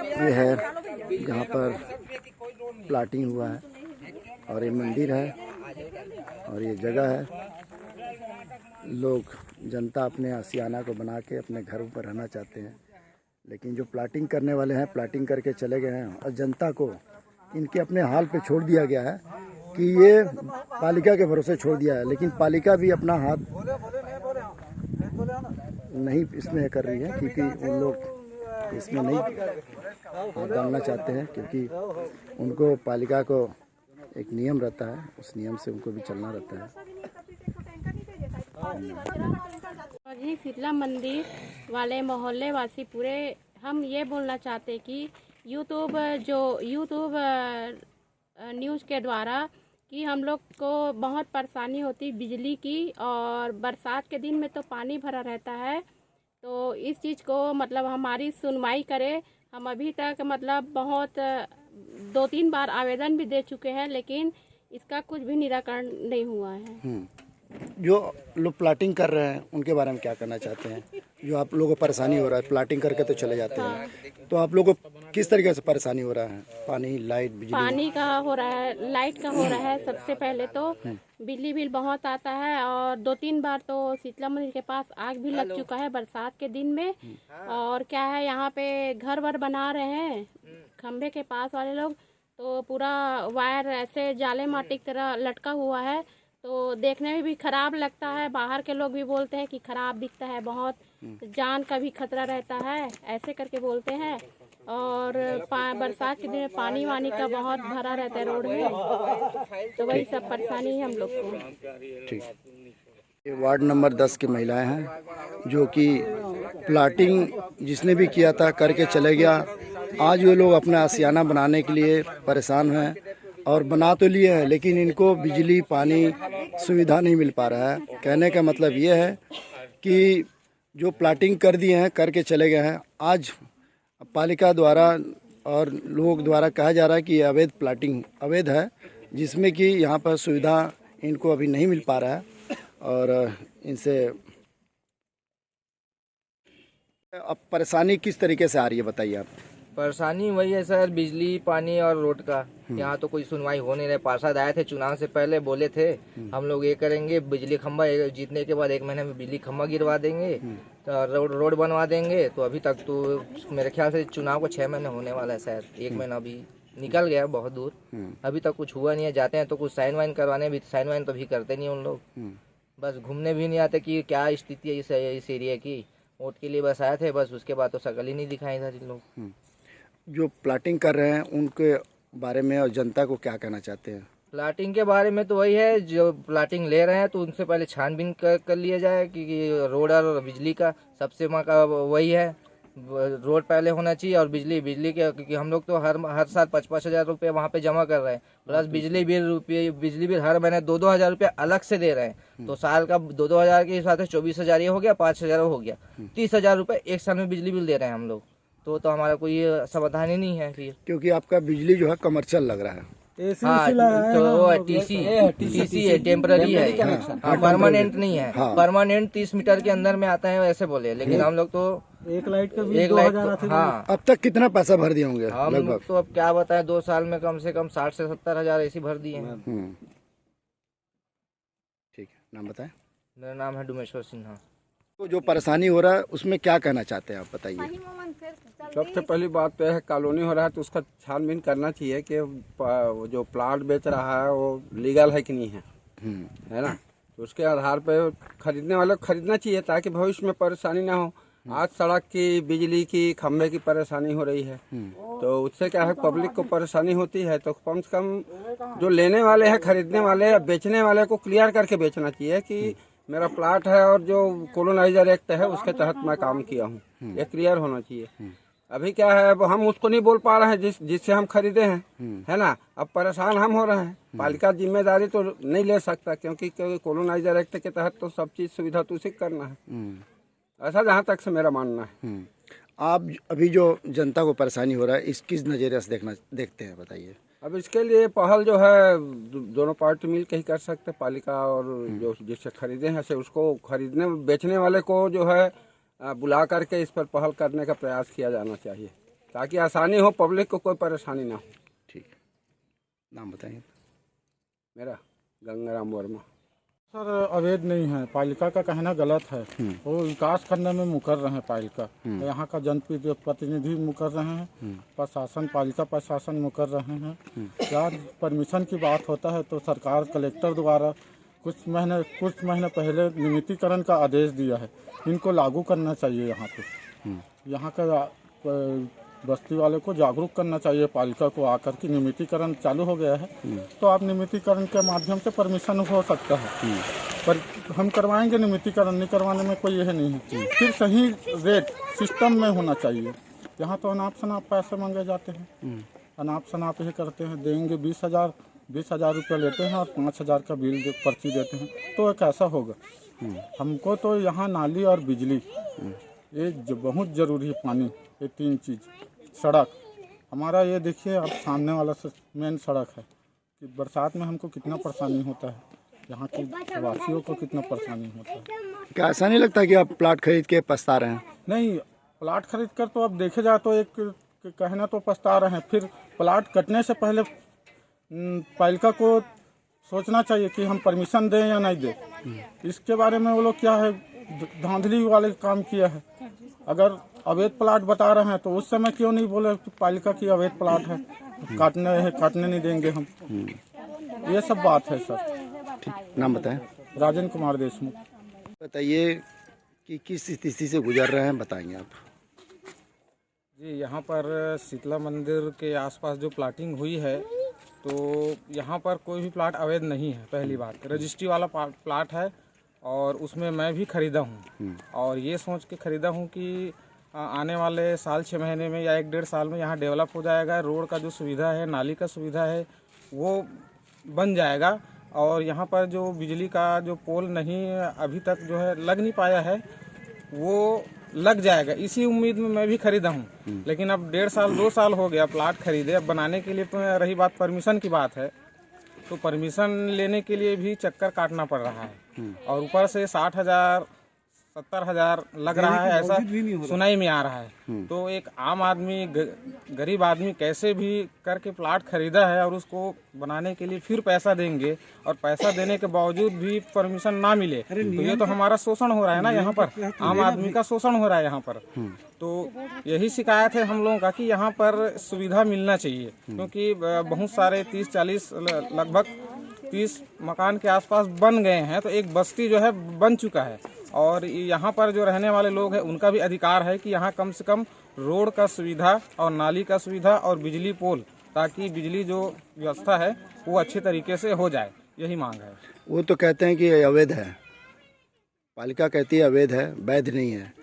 ये है जहाँ पर प्लाटिंग हुआ है और ये मंदिर है और ये जगह है। लोग जनता अपने आशियाना को बना के अपने घरों पर रहना चाहते हैं, लेकिन जो प्लाटिंग करने वाले हैं प्लाटिंग करके चले गए हैं और जनता को इनके अपने हाल पे छोड़ दिया गया है कि ये पालिका के भरोसे छोड़ दिया है। लेकिन पालिका भी अपना हाथ नहीं इसमें कर रही है, क्योंकि उन लोग इसमें नहीं हाथ डालना चाहते हैं, क्योंकि उनको पालिका को एक नियम रहता है, उस नियम से उनको भी चलना रहता है। जी शीतला मंदिर वाले मोहल्ले वासी पूरे हम ये बोलना चाहते कि यूट्यूब न्यूज़ के द्वारा कि हम लोग को बहुत परेशानी होती बिजली की, और बरसात के दिन में तो पानी भरा रहता है। तो इस चीज़ को मतलब हमारी सुनवाई करे। हम अभी तक मतलब बहुत 2-3 बार आवेदन भी दे चुके हैं, लेकिन इसका कुछ भी निराकरण नहीं हुआ है। जो लोग प्लाटिंग कर रहे हैं उनके बारे में क्या करना चाहते हैं? जो आप लोगों को परेशानी हो रहा है, प्लाटिंग करके तो चले जाते हैं, तो आप लोगों को किस तरीके से परेशानी हो रहा है? पानी, लाइट, बिजली? पानी का हो रहा है, लाइट का हो रहा है। सबसे पहले तो बिजली बिल बहुत आता है, और 2-3 बार तो शीतला मंदिर के पास आग भी लग चुका है बरसात के दिन में। और क्या है, यहाँ पे घर वर बना रहे हैं खंभे के पास वाले लोग, तो पूरा वायर ऐसे जाले माटी की तरह लटका हुआ है, तो देखने में भी खराब लगता है। बाहर के लोग भी बोलते हैं कि खराब दिखता है, बहुत जान का भी खतरा रहता है, ऐसे करके बोलते हैं। और बरसात के दिन में पानी वानी का बहुत भरा रहता है रोड में, तो वही सब परेशानी है हम लोग को। ठीक। ये वार्ड नंबर 10 की महिलाएं हैं जो कि प्लाटिंग जिसने भी किया था करके चले गया। आज वो लोग अपना आशियाना बनाने के लिए परेशान हैं, और बना तो लिए हैं लेकिन इनको बिजली पानी सुविधा नहीं मिल पा रहा है। कहने का मतलब ये है कि जो प्लाटिंग कर दिए हैं करके चले गए हैं, आज पालिका द्वारा और लोग द्वारा कहा जा रहा है कि ये अवैध प्लाटिंग अवैध है, जिसमें कि यहाँ पर सुविधा इनको अभी नहीं मिल पा रहा है। और इनसे अब परेशानी किस तरीके से आ रही है बताइए आप? परेशानी वही है सर, बिजली पानी और रोड का। यहाँ तो कोई सुनवाई हो नहीं रही। पार्षद आए थे चुनाव से पहले, बोले थे हम लोग ये करेंगे, बिजली खंभा जीतने के बाद 1 महीने में बिजली खंभा गिरवा देंगे, तो रोड बनवा देंगे। तो अभी तक तो मेरे ख्याल से चुनाव को 6 महीने होने वाला है, शायद 1 महीना अभी निकल गया, बहुत दूर। अभी तक कुछ हुआ नहीं है। जाते हैं तो कुछ साइन वाइन करवाने, भी साइन वाइन तो भी करते नहीं उन लोग। बस घूमने भी नहीं आते कि क्या स्थिति है इस एरिया की। वोट के लिए बस आए थे, बस उसके बाद तो शकल ही नहीं दिखाई इधर इन लोग। जो प्लाटिंग कर रहे हैं उनके बारे में और जनता को क्या कहना चाहते हैं? प्लाटिंग के बारे में तो वही है, जो प्लाटिंग ले रहे हैं तो उनसे पहले छानबीन कर लिया जाए, क्योंकि रोड और बिजली का सबसे का वही है। रोड पहले होना चाहिए और बिजली के, क्योंकि हम लोग तो हर साल 5-5 हजार रुपये वहाँ पे जमा कर रहे हैं, प्लस बिजली बिल हर महीने 2-2 हजार रुपये अलग से दे रहे हैं। तो साल का 2-2 हजार के हिसाब से 24 हजार ये हो गया, 5 हजार हो गया, 30 हजार रुपये एक साल में बिजली बिल दे रहे हैं हम लोग। तो हमारा कोई समाधान ही नहीं है फिर, क्योंकि आपका बिजली जो है कमर्शियल लग रहा है। हाँ, तो टीसी है, टेम्पररी है, परमानेंट नहीं है। परमानेंट 30 मीटर के अंदर में आता है ऐसे बोले, लेकिन हम लोग तो एक लाइट का भी हाँ। अब तक कितना पैसा भर दिए होंगे? हम लोग तो अब क्या बताएं, 2 साल में कम से कम 60 से 70 हजार ऐसी भर दिए हैं। ठीक है, नाम बताएं। मेरा नाम है डुमेश्वर सिन्हा। तो जो परेशानी हो रहा है उसमें क्या कहना चाहते हैं आप बताइए? सबसे पहली बात तो है, कॉलोनी हो रहा है तो उसका छानबीन करना चाहिए कि जो प्लाट बेच रहा है वो लीगल है कि नहीं है ना। तो उसके आधार पर खरीदने वाले को खरीदना चाहिए, ताकि भविष्य में परेशानी ना हो। आज सड़क की, बिजली की, खंभे की परेशानी हो रही है, तो उससे क्या है, पब्लिक को परेशानी होती है। तो कम से कम जो लेने वाले हैं, खरीदने वाले या बेचने वाले को क्लियर करके बेचना चाहिए कि मेरा प्लाट है और जो कॉलोनाइजर एक्ट है उसके तहत मैं काम किया हूँ, ये क्लियर होना चाहिए। अभी क्या है, अब हम उसको नहीं बोल पा रहे हैं जिससे हम खरीदे हैं, है ना। अब परेशान हम हो रहे हैं। पालिका जिम्मेदारी तो नहीं ले सकता, क्योंकि कॉलोनाइजर एक्ट के तहत तो सब चीज सुविधा तो उसी करना है, ऐसा जहाँ तक से मेरा मानना है। आप अभी जो जनता को परेशानी हो रहा है इस किस नजरिए से देखते हैं बताइए? अब इसके लिए पहल जो है दोनों पार्टी मिल के ही कर सकते, पालिका और जो जिससे खरीदे हैं से उसको खरीदने बेचने वाले को जो है बुला करके इस पर पहल करने का प्रयास किया जाना चाहिए, ताकि आसानी हो, पब्लिक को कोई परेशानी ना हो। ठीक, नाम बताएंगे? मेरा गंगाराम वर्मा। सर अवैध नहीं है, पालिका का कहना गलत है। वो विकास करने में मुकर रहे हैं पालिका, यहाँ का जनप्रतिनिधि मुकर रहे हैं, प्रशासन पालिका प्रशासन मुकर रहे हैं। यार परमिशन की बात होता है तो सरकार कलेक्टर द्वारा कुछ महीने पहले नियमितीकरण का आदेश दिया है, इनको लागू करना चाहिए। यहाँ पे यहाँ का बस्ती वाले को जागरूक करना चाहिए, पालिका को आकर के नियमितीकरण चालू हो गया है तो आप नियमितीकरण के माध्यम से परमिशन हो सकता है, पर हम करवाएंगे नियमितीकरण, नहीं करवाने में कोई यह नहीं है। फिर सही रेट सिस्टम में होना चाहिए। यहाँ तो अनाप शनाप पैसे मांगे जाते हैं, अनाप शनाप ही करते हैं। देंगे 20,000 रुपये लेते हैं और 5,000 का बिल पर्ची देते हैं, तो कैसा होगा? हमको तो यहाँ नाली और बिजली ये बहुत ज़रूरी है, पानी, ये 3 चीज़। सड़क हमारा ये देखिए, आप सामने वाला मेन सड़क है कि बरसात में हमको कितना परेशानी होता है, यहाँ के वासियों को कितना परेशानी होता है। क्या ऐसा नहीं लगता कि आप प्लाट खरीद के पछता रहे हैं? नहीं, प्लाट खरीद कर तो अब देखे जाए तो एक कहना तो पछता रहे हैं, फिर प्लाट कटने से पहले पालिका को सोचना चाहिए कि हम परमिशन दें या नहीं दें। इसके बारे में वो लोग क्या है, धांधली वाले काम किया है। अगर अवैध प्लाट बता रहे हैं तो उस समय क्यों नहीं बोले कि पालिका की अवैध प्लाट है, काटने नहीं देंगे हम। ये सब बात है सर। ठीक, नाम बताएं? राजेंद्र कुमार देशमुख। बताइए कि किस स्थिति से गुजर रहे हैं, बताएंगे आप? जी, यहाँ पर शीतला मंदिर के आसपास जो प्लाटिंग हुई है तो यहाँ पर कोई भी प्लाट अवैध नहीं है। पहली बात, रजिस्ट्री वाला प्लाट है और उसमें मैं भी खरीदा हूँ और ये सोच के खरीदा हूँ कि आने वाले साल 6 महीने में या 1-1.5 साल में यहाँ डेवलप हो जाएगा। रोड का जो सुविधा है, नाली का सुविधा है, वो बन जाएगा और यहाँ पर जो बिजली का जो पोल नहीं अभी तक जो है लग नहीं पाया है, वो लग जाएगा। इसी उम्मीद में मैं भी खरीदा हूँ। लेकिन अब 1.5 साल 2 साल हो गया प्लाट खरीदे। अब बनाने के लिए तो रही बात परमिशन की बात है, तो परमिशन लेने के लिए भी चक्कर काटना पड़ रहा है और ऊपर से 60,000 70,000 लग रहा है, ऐसा सुनाई में आ रहा है। तो एक आम आदमी, गरीब आदमी कैसे भी करके प्लाट खरीदा है और उसको बनाने के लिए फिर पैसा देंगे और पैसा देने के बावजूद भी परमिशन ना मिले, तो ये तो हमारा शोषण हो रहा है ना। यहाँ पर आम आदमी का शोषण हो रहा है यहाँ पर। तो यही शिकायत है हम लोगों का कि यहाँ पर सुविधा मिलना चाहिए, क्योंकि बहुत सारे 30-40 लगभग 30 मकान के आसपास बन गए हैं, तो एक बस्ती जो है बन चुका है और यहाँ पर जो रहने वाले लोग हैं उनका भी अधिकार है कि यहाँ कम से कम रोड का सुविधा और नाली का सुविधा और बिजली पोल, ताकि बिजली जो व्यवस्था है वो अच्छे तरीके से हो जाए, यही मांग है। वो तो कहते हैं कि अवैध है, पालिका कहती है अवैध है, वैध नहीं है।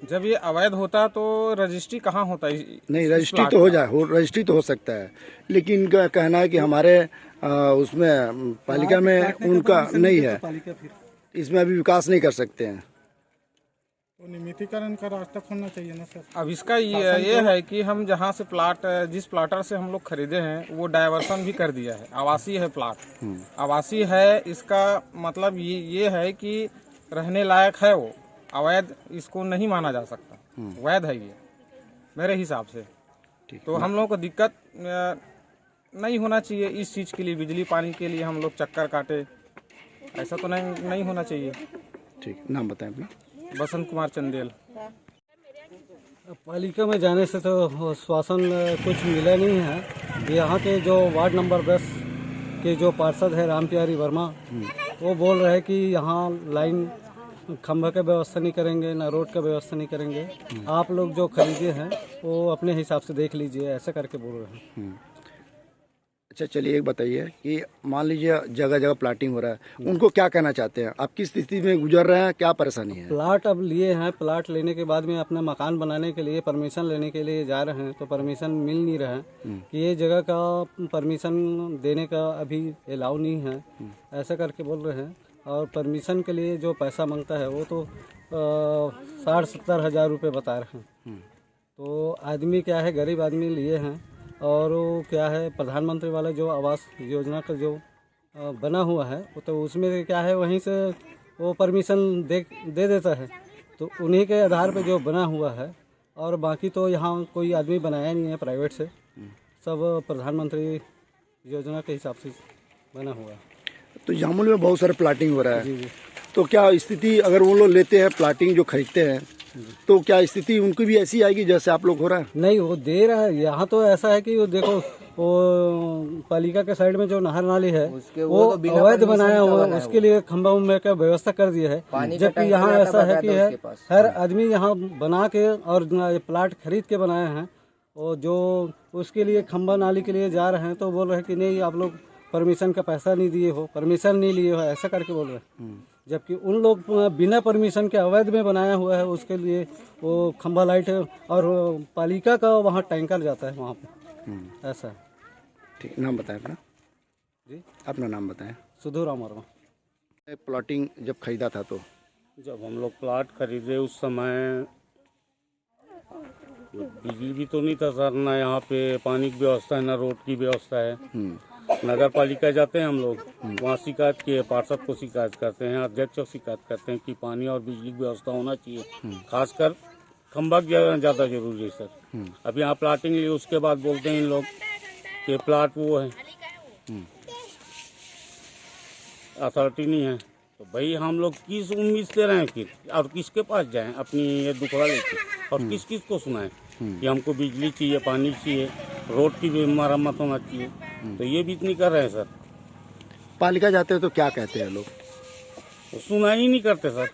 जब ये अवैध होता तो रजिस्ट्री कहाँ होता है? नहीं, रजिस्ट्री तो हो जाए, रजिस्ट्री तो हो सकता है, लेकिन इनका कहना है कि हमारे उसमें पालिका में उनका नहीं है, इसमें अभी विकास नहीं कर सकते हैं। तो नियमितीकरण का रास्ता खोलना चाहिए ना सर। अब इसका ये है कि हम जहाँ से प्लाट, जिस प्लाटर से हम लोग खरीदे हैं वो डायवर्सन भी कर दिया है, आवासीय है प्लाट, आवासीय है। इसका मतलब ये है कि रहने लायक है, वो अवैध इसको नहीं माना जा सकता, वैध है ये मेरे हिसाब से। तो हम लोगों को दिक्कत नहीं होना चाहिए इस चीज़ के लिए, बिजली पानी के लिए हम लोग चक्कर काटे, ऐसा तो नहीं होना चाहिए। ठीक, नाम बताएं अपना? बसंत कुमार चंदेल। पालिका में जाने से तो श्वासन कुछ मिला नहीं है। यहाँ के जो वार्ड नंबर 10 के जो पार्षद है राम प्यारी वर्मा, वो बोल रहे हैं कि यहाँ लाइन खंभा का व्यवस्था नहीं करेंगे, ना रोड का व्यवस्था नहीं करेंगे, आप लोग जो खरीदे हैं वो अपने हिसाब से देख लीजिए, ऐसा करके बोल रहे हैं। अच्छा, चलिए एक बताइए कि मान लीजिए जगह जगह प्लाटिंग हो रहा है, उनको क्या कहना चाहते हैं? आप किस स्थिति में गुजर रहे हैं, क्या परेशानी है? प्लाट अब लिए हैं, प्लाट लेने के बाद में अपना मकान बनाने के लिए परमिशन लेने के लिए जा रहे हैं, तो परमिशन मिल नहीं रहा है कि ये जगह का परमिशन देने का अभी अलाउ नहीं है, ऐसा करके बोल रहे हैं। और परमिशन के लिए जो पैसा मांगता है वो तो 60-70 हज़ार रुपये बता रहे हैं। तो आदमी क्या है, गरीब आदमी लिए हैं और वो क्या है, प्रधानमंत्री वाला जो आवास योजना का जो बना हुआ है वो तो उसमें क्या है, वहीं से वो परमिशन दे देता है, तो उन्हीं के आधार पे जो बना हुआ है और बाकी तो यहाँ कोई आदमी बनाया नहीं है प्राइवेट से, सब प्रधानमंत्री योजना के हिसाब से बना हुआ है। तो जामुल में बहुत सारे प्लाटिंग हो रहा है, जी जी। तो क्या स्थिति अगर वो लोग लेते हैं प्लाटिंग जो खरीदते हैं तो क्या स्थिति उनकी भी ऐसी आएगी जैसे आप लोग हो रहा है? नहीं, वो दे रहा है। यहाँ तो ऐसा है कि वो देखो, वो पालिका के साइड में जो नहर नाली है वो तो बिना अवैध permission बनाया का हुआ है, बना है उसके लिए खंभा उम्बा का व्यवस्था कर दिया है। पानी का जबकि टैंकर यहाँ आता ऐसा है बकायदा कि है उसके पास। हर आदमी यहाँ बना के और ये प्लाट खरीद के बनाए हैं, और जो उसके लिए खंभा नाली के लिए जा रहे हैं तो बोल रहे हैं कि नहीं, आप लोग परमिशन का पैसा नहीं दिए हो, परमिशन नहीं लिए हो, ऐसा करके बोल रहे हैं। जबकि उन लोग बिना परमिशन के अवैध में बनाया हुआ है, उसके लिए वो खंभा लाइट और पालिका का वहाँ टैंकर जाता है वहाँ पे, ऐसा है। ठीक, नाम बताएं अपना। जी, अपना नाम बताएं। सुधीराम वर्मा। प्लॉटिंग जब खरीदा था तो जब हम लोग प्लाट खरीदे उस समय बिजली भी तो नहीं था सर, ना यहाँ पे पानी की व्यवस्था है, ना रोड की व्यवस्था है। नगर पालिका जाते हैं हम लोग, वहाँ शिकायत किए, पार्षद को शिकायत करते हैं, अध्यक्ष को शिकायत करते हैं कि पानी और बिजली की व्यवस्था होना चाहिए, खासकर खंभा ज़्यादा जरूरी है सर। अब यहाँ प्लाटिंग लिए उसके बाद बोलते हैं इन लोग कि प्लाट वो है, अथॉरिटी नहीं है। तो भाई हम लोग किस उम्मीद से रहें फिर, और किसके पास जाएं अपनी ये दुखड़ा लेके, और किस किस को सुनाएं कि हमको बिजली चाहिए, पानी चाहिए, रोड की भी मरम्मत होना चाहिए। तो ये भी नहीं कर रहे हैं सर। पालिका जाते हैं तो क्या कहते हैं लोग? तो सुनाई ही नहीं करते सर,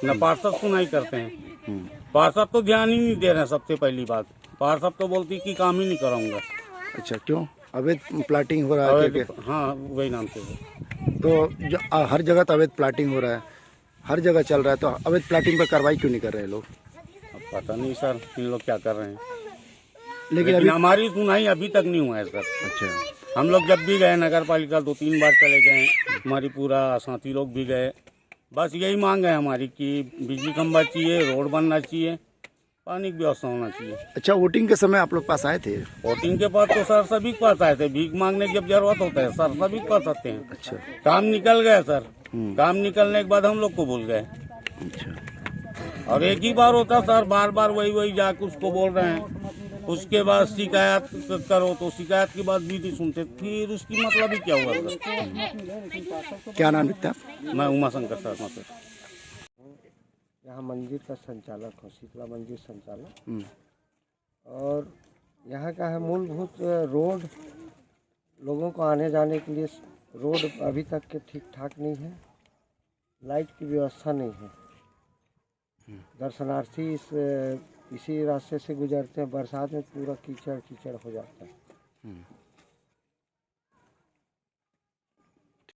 न पार्षद सुनाई करते हैं। पार्षद तो ध्यान ही नहीं दे रहे हैं। सबसे पहली बात, पार्षद तो बोलती कि काम ही नहीं कराऊंगा। अच्छा, क्यों? अवैध प्लाटिंग हो रहा है अवैध- क्या? हाँ, वही नाम से। तो हर जगह तो अवैध प्लाटिंग हो रहा है, हर जगह चल रहा है, तो अवैध प्लाटिंग पर कार्रवाई क्यों नहीं कर रहे लोग? अब पता नहीं सर इन लोग क्या कर रहे हैं, लेकिन लेकिन अभी हमारी सुनाई अभी तक नहीं हुआ है सर। अच्छा, हम लोग जब भी गए नगर पालिका 2-3 बार चले गए, हमारी पूरा साथी लोग भी गए, बस यही मांग है हमारी कि बिजली खंभा चाहिए, रोड बनना चाहिए, पानी की व्यवस्था होना चाहिए। अच्छा, वोटिंग के समय आप लोग पास आए थे? वोटिंग के बाद तो सर सभी के पास आए थे, भीख मांगने की जब जरूरत होता है सर सभी के पास आते हैं। अच्छा काम निकल गया सर, काम निकलने के बाद हम लोग को भूल गए। अच्छा, और एक ही बार होता सर, बार बार वही जाके उसको बोल रहे हैं, उसके बाद शिकायत करो तो शिकायत की बात भी नहीं सुनते, फिर उसकी मतलब ही क्या हुआ सर। क्या नाम लिखता है? मैं उमा शंकर शर्मा सर। यहाँ मंदिर का संचालक हूँ, शीतला मंदिर संचालक। और यहाँ का है मूलभूत रोड, लोगों को आने जाने के लिए रोड अभी तक के ठीक ठाक नहीं है, लाइट की व्यवस्था नहीं है। दर्शनार्थी इसी रास्ते से गुजरते हैं, बरसात में पूरा कीचड़ कीचड़ हो जाता है।